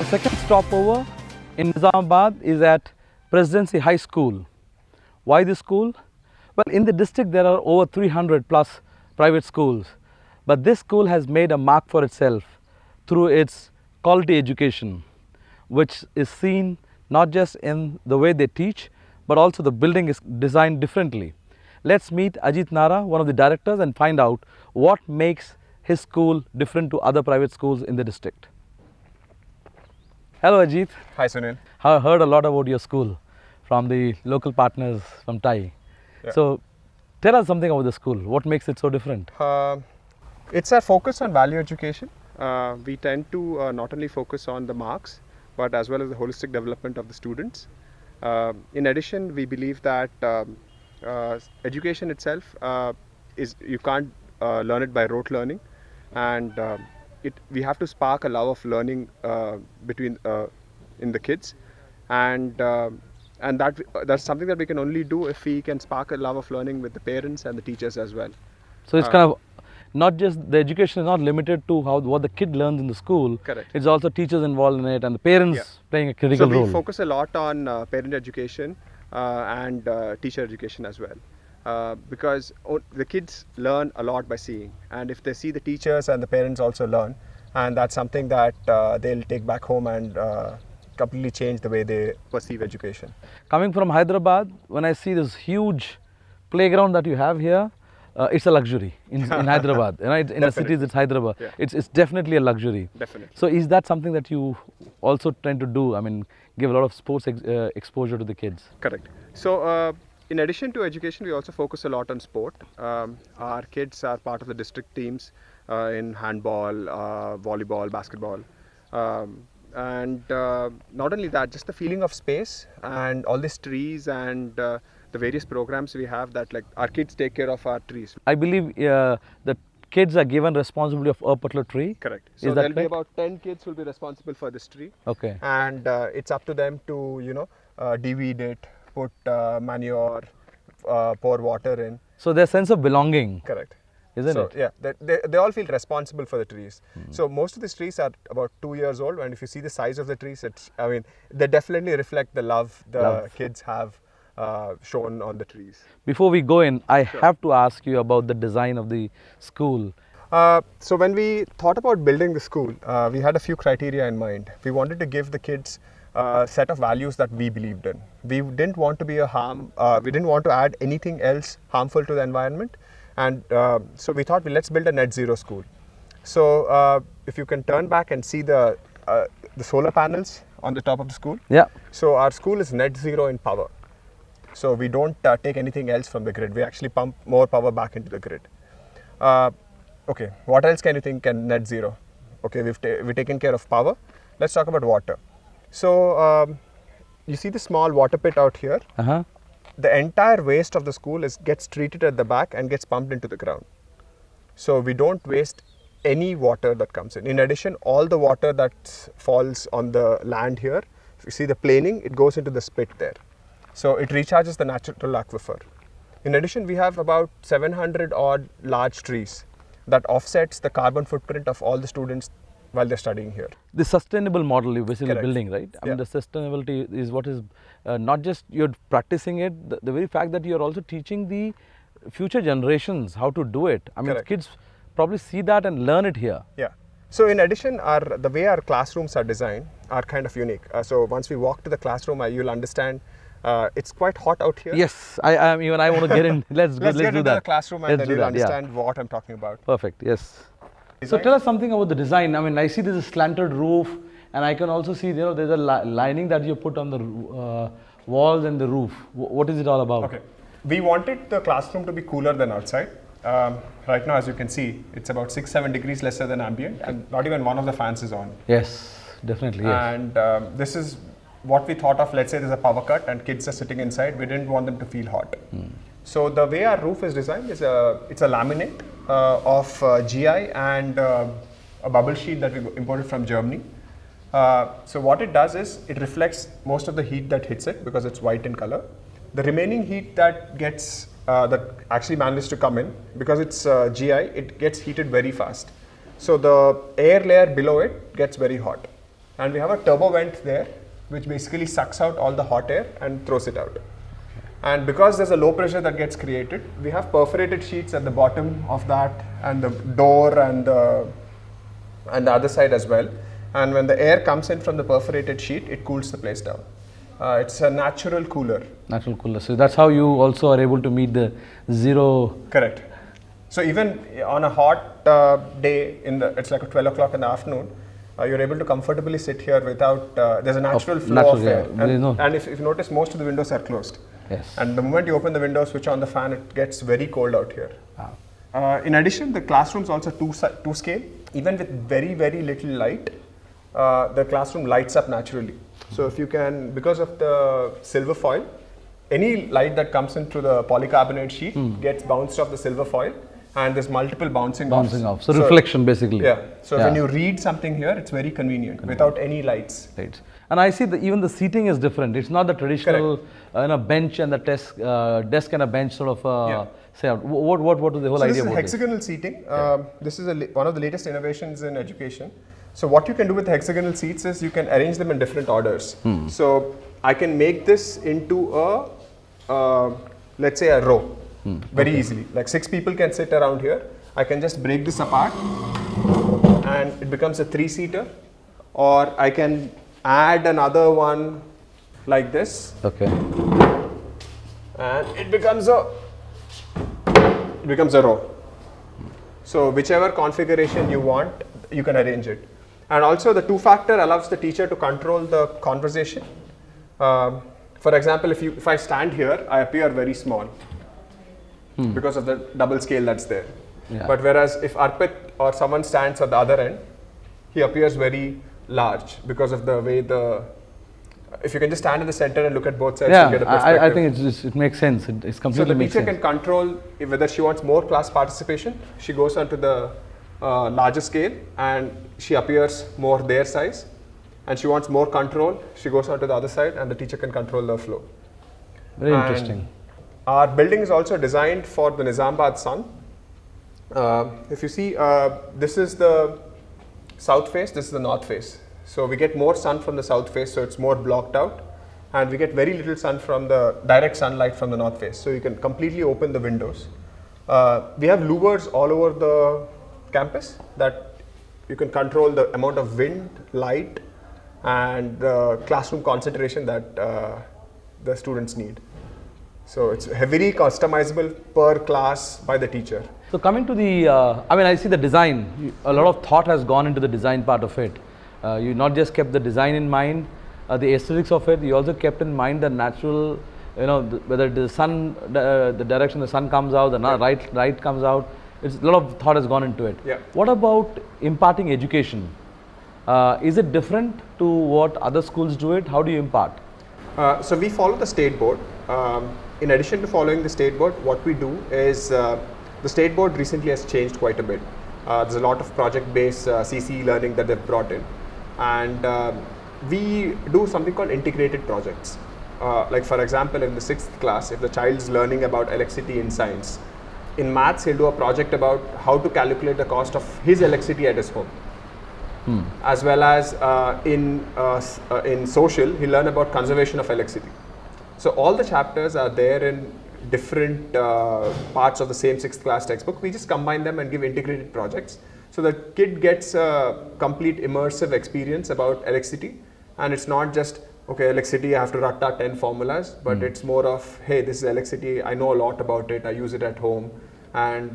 second stopover in Nizamabad is at Presidency High School. Why this school? Well, in the district there are over 300 plus private schools, but this school has made a mark for itself through its quality education, which is seen not just in the way they teach, but also the building is designed differently. Let's meet Ajit Nara, one of the directors, and find out what makes his school different to other private schools in the district. Hello Ajit. Hi Sunil. I heard a lot about your school from the local partners from Thai. Yeah. So tell us something about the school. What makes it so different? It's our focus on value education. We tend to not only focus on the marks, but as well as the holistic development of the students. In addition, we believe that education itself you can't learn it by rote learning, and we have to spark a love of learning in the kids, and that's something that we can only do if we can spark a love of learning with the parents and the teachers as well. So it's kind of not just the education is not limited to what the kid learns in the school. Correct. It's also teachers involved in it and the parents playing a critical role. So we focus a lot on parent education and teacher education as well, because the kids learn a lot by seeing, and if they see the teachers and the parents also learn, and that's something that they'll take back home and completely change the way they perceive education. Coming from Hyderabad, when I see this huge playground that you have here, it's a luxury in Hyderabad. Right? In the cities, it's Hyderabad. Yeah. It's definitely a luxury. Definitely. So is that something that you also tend to do? I mean, give a lot of sports exposure to the kids. Correct. So in addition to education, we also focus a lot on sport. Our kids are part of the district teams in handball, volleyball, basketball. And not only that, just the feeling of space and all these trees and the various programs we have that like our kids take care of our trees. I believe the kids are given responsibility of a particular tree. Correct. Is So that there'll be correct? about 10 kids who will be responsible for this tree. Okay. And it's up to them to, deweed it, put manure, pour water in. So there's sense of belonging. Correct. Isn't so, it? Yeah, they all feel responsible for the trees. So most of these trees are about 2 years old, and if you see the size of the trees, they definitely reflect the love the kids have shown on the trees. Before we go in, I have to ask you about the design of the school. So when we thought about building the school, we had a few criteria in mind. We wanted to give the kids a set of values that we believed in. We didn't want to be we didn't want to add anything else harmful to the environment. And so we thought, let's build a net zero school. So if you can turn back and see the solar panels on the top of the school. Yeah. So our school is net zero in power. So we don't take anything else from the grid. We actually pump more power back into the grid. Okay, what else can you think can net zero? Okay, we've taken care of power. Let's talk about water. So you see the small water pit out here? Uh-huh. The entire waste of the school gets treated at the back and gets pumped into the ground. So we don't waste any water that comes in. In addition, all the water that falls on the land here, if you see the planing, it goes into the spit there. So it recharges the natural aquifer. In addition, we have about 700 odd large trees that offsets the carbon footprint of all the students while they're studying here. The sustainable model you're basically Correct. building, right? I mean, Yeah. the sustainability is what is not just you're practicing it, the very fact that you're also teaching the future generations how to do it. I mean, Correct. kids probably see that and learn it here. Yeah. So in addition, the way our classrooms are designed are kind of unique. So once we walk to the classroom, you'll understand it's quite hot out here. Yes, I want to get in. Let's Let's do get into that. the classroom and Let's then do you'll that, yeah. understand what I'm talking about. Perfect. Yes. So Design? tell us something about the design. I mean, I see there's a slanted roof, and I can also see there's a lining that you put on the walls and the roof. What is it all about? Okay. We wanted the classroom to be cooler than outside. Right now, as you can see, it's about 6-7 degrees lesser than ambient, and not even one of the fans is on. Yes, definitely. Yes. And this is what we thought of. Let's say there's a power cut and kids are sitting inside. We didn't want them to feel hot. So the way our roof is designed is it's a laminate of GI and a bubble sheet that we imported from Germany. So what it does is it reflects most of the heat that hits it because it's white in color. The remaining heat that gets that actually manages to come in, because it's GI, it gets heated very fast. So the air layer below it gets very hot. and we have a turbo vent there, which basically sucks out all the hot air and throws it out. And because there's a low pressure that gets created, we have perforated sheets at the bottom of that, and the door and the other side as well. And when the air comes in from the perforated sheet, it cools the place down. It's a natural cooler. Natural cooler. So that's how you also are able to meet the zero. Correct. So even on a hot day, it's like 12 o'clock in the afternoon, you're able to comfortably sit here without, there's a natural flow of air. And if you notice, most of the windows are closed. Yes. And the moment you open the window, switch on the fan, it gets very cold out here. Wow. In addition, the classroom's also two scale. Even with very, very little light, the classroom lights up naturally. So if you can, because of the silver foil, any light that comes in through the polycarbonate sheet gets bounced off the silver foil, and there's multiple bouncing off. So reflection basically. Yeah. So when you read something here, it's very convenient without any lights. Right. And I see that even the seating is different. It's not the traditional bench and the desk and a bench sort of say out. What is the whole idea about this? This is hexagonal seating. This is one of the latest innovations in education. So what you can do with hexagonal seats is you can arrange them in different orders. So I can make this into a, let's say a row, very easily. Like 6 people can sit around here. I can just break this apart and it becomes a 3-seater, or I can add another one like this. Okay. And it becomes a row. So whichever configuration you want, you can arrange it. And also the 2-factor allows the teacher to control the conversation. For example, if I stand here, I appear very small because of the double scale that's there. Yeah. But whereas if Arpit or someone stands at the other end, he appears very large because of the way if you can just stand in the center and look at both sides and get a perspective. I think it makes sense. It's completely makes sense. So the teacher can control whether she wants more class participation. She goes onto the larger scale and she appears more their size. And she wants more control, she goes onto the other side and the teacher can control the flow. Very interesting. Our building is also designed for the Nizamabad sun. If you see, this is the south face, this is the north face. So we get more sun from the south face, so it's more blocked out. And we get very little sun from the direct sunlight from the north face. So you can completely open the windows. We have louvers all over the campus that you can control the amount of wind, light, and the classroom concentration that the students need. So it's heavily customizable per class by the teacher. So coming to the, I see the design, a lot of thought has gone into the design part of it. You not just kept the design in mind, the aesthetics of it, you also kept in mind the natural, whether the sun, the direction the sun comes out, the right comes out. It's a lot of thought has gone into it. Yeah. What about imparting education? Is it different to what other schools do it? How do you impart? So we follow the state board. In addition to following the state board, what we do is the state board recently has changed quite a bit. There's a lot of project-based CC learning that they've brought in. And we do something called integrated projects. Like for example, in the 6th class, if the child's learning about electricity in science, in maths, he'll do a project about how to calculate the cost of his electricity at his home. As well as in social, he'll learn about conservation of electricity. So all the chapters are there in different parts of the same 6th class textbook. We just combine them and give integrated projects. So the kid gets a complete immersive experience about electricity. And it's not just, okay, electricity, I have to ratta 10 formulas, but it's more of, hey, this is electricity, I know a lot about it, I use it at home, and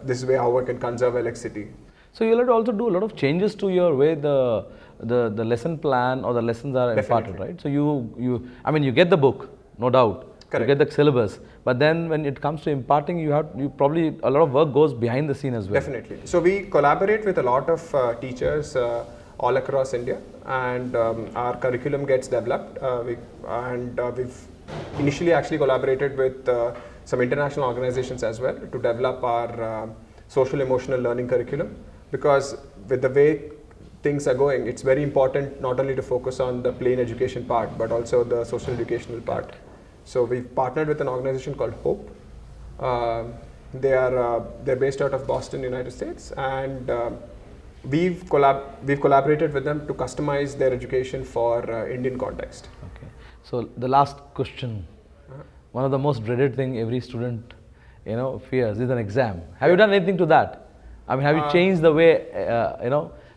this is how I can conserve electricity. So you'll have to also do a lot of changes to your way the lesson plan or the lessons are imparted, right? So you get the book, no doubt. Correct. You get the syllabus, but then when it comes to imparting, you probably a lot of work goes behind the scene as well. Definitely. So we collaborate with a lot of teachers all across India, and our curriculum gets developed. We've initially actually collaborated with some international organizations as well to develop our social emotional learning curriculum, because with the way things are going, it's very important not only to focus on the plain education part, but also the social educational part. So we've partnered with an organization called Hope. They're based out of Boston, United States, and we've collaborated with them to customize their education for Indian context. Okay. So the last question, one of the most dreaded thing every student, fears is an exam. Have you done anything to that? I mean, have you changed the way,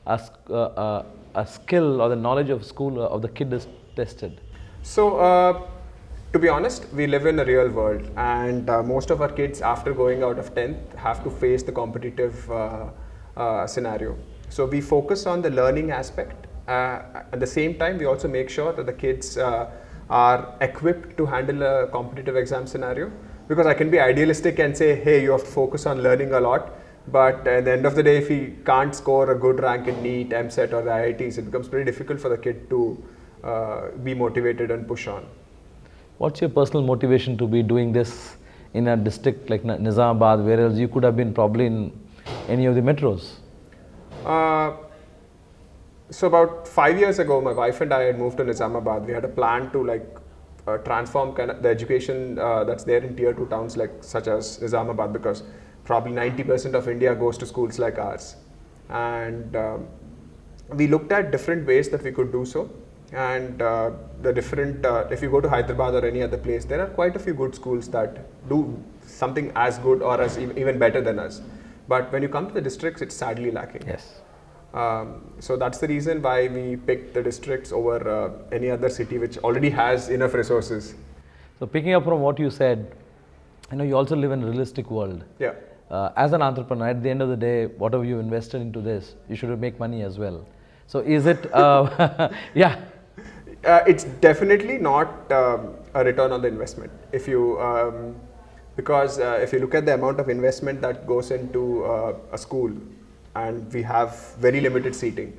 a skill or the knowledge of school of the kid is tested? So, to be honest, we live in a real world, and most of our kids, after going out of 10th, have to face the competitive scenario. So we focus on the learning aspect. At the same time, we also make sure that the kids are equipped to handle a competitive exam scenario. Because I can be idealistic and say, hey, you have to focus on learning a lot. But at the end of the day, if he can't score a good rank in NEET, MCET or the IITs, it becomes pretty difficult for the kid to be motivated and push on. What's your personal motivation to be doing this in a district like Nizamabad, where else you could have been probably in any of the metros? So about 5 years ago, my wife and I had moved to Nizamabad. We had a plan to transform the education that's there in tier 2 towns such as Nizamabad, because probably 90% of India goes to schools like ours. And we looked at different ways that we could do so. And if you go to Hyderabad or any other place, there are quite a few good schools that do something as good or as even better than us. But when you come to the districts, it's sadly lacking. Yes. So that's the reason why we picked the districts over any other city which already has enough resources. So picking up from what you said, you also live in a realistic world. Yeah. As an entrepreneur, at the end of the day, whatever you invested into this, you should make money as well. So is it, yeah. It's definitely not a return on the investment. If you, because if you look at the amount of investment that goes into a school, and we have very limited seating,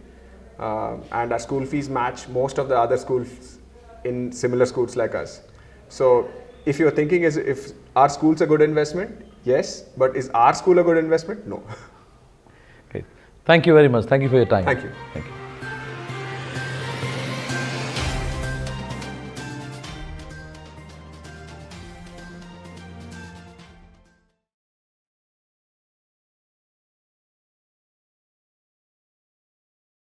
and our school fees match most of the other schools in similar schools like us. So if you're thinking if our school's a good investment, yes, but is our school a good investment? No. Okay. Thank you very much. Thank you for your time. Thank you. Thank you.